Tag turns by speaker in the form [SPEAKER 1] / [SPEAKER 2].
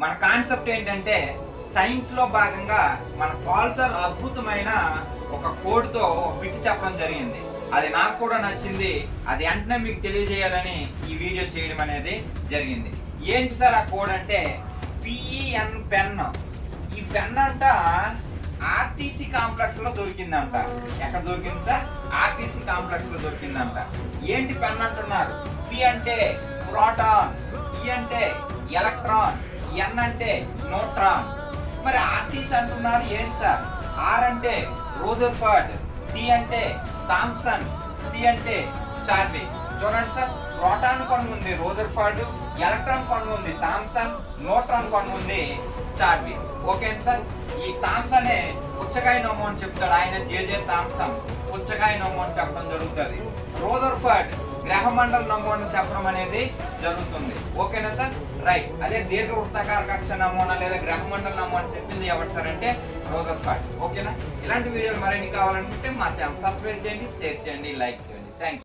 [SPEAKER 1] మన కాన్సెప్ట్ ఏంటంటే సైన్స్ లో భాగంగా మన పాల్సర్ అద్భుతమైన ఒక కోడ్ తో బిట్ చెప్పడం జరిగింది. అది నాకు కూడా నచ్చింది. అది వెంటనే మీకు తెలియజేయాలని ఈ వీడియో చేయడం అనేది జరిగింది. ఏంటి సార్ ఆ కోడ్ అంటే పిఈఎన్ పెన్. ఈ పెన్ అంట ఆర్టీసీ కాంప్లెక్స్ లో దొరికిందంట. ఎక్కడ దొరికింది సార్? ఆర్టీసీ కాంప్లెక్స్ లో దొరికిందంట. ఏంటి పెన్ అంటున్నారు? పి అంటే ప్రోటాన్, ఈ అంటే ఎలక్ట్రాన్, ఎన్ అంటే న్యూట్రాన్. మరి ఆర్టీసీ అంటున్నారు ఏంటి సార్? ఆర్ అంటే రూదర్ఫర్డ్, టి అంటే థామ్సన్, సి అంటే చార్లీ. చూడండి సార్, ప్రోటాన్ కనుగొంది రూదర్ఫర్డ్, ఎలక్ట్రాన్ కనుగొంది థామ్సన్, న్యూట్రాన్ కనుగొంది చార్లీ. Okay sir. ఈ థామ్సనే పుచ్చకాయ నోము అని చెప్తాడు ఆయన, జేజే థామ్సన్ పుచ్చకాయ నోము అని చెప్పడం జరుగుతుంది. రూదర్ఫర్డ్ గ్రహమండల నమూనా చెప్పడం అనేది జరుగుతుంది. ఓకేనా సార్? రైట్. అదే దీర్ఘవృత్తాకార కక్ష నమూనా లేదా గ్రహమండల నమూనా చెప్పింది ఎవరు సార్ అంటే రూదర్ఫర్డ్. ఓకేనా? ఇలాంటి వీడియోలు మరిన్ని కావాలనుకుంటే మా ఛానల్ సబ్స్క్రైబ్ చేయండి, షేర్ చేయండి, లైక్ చేయండి. Thank you.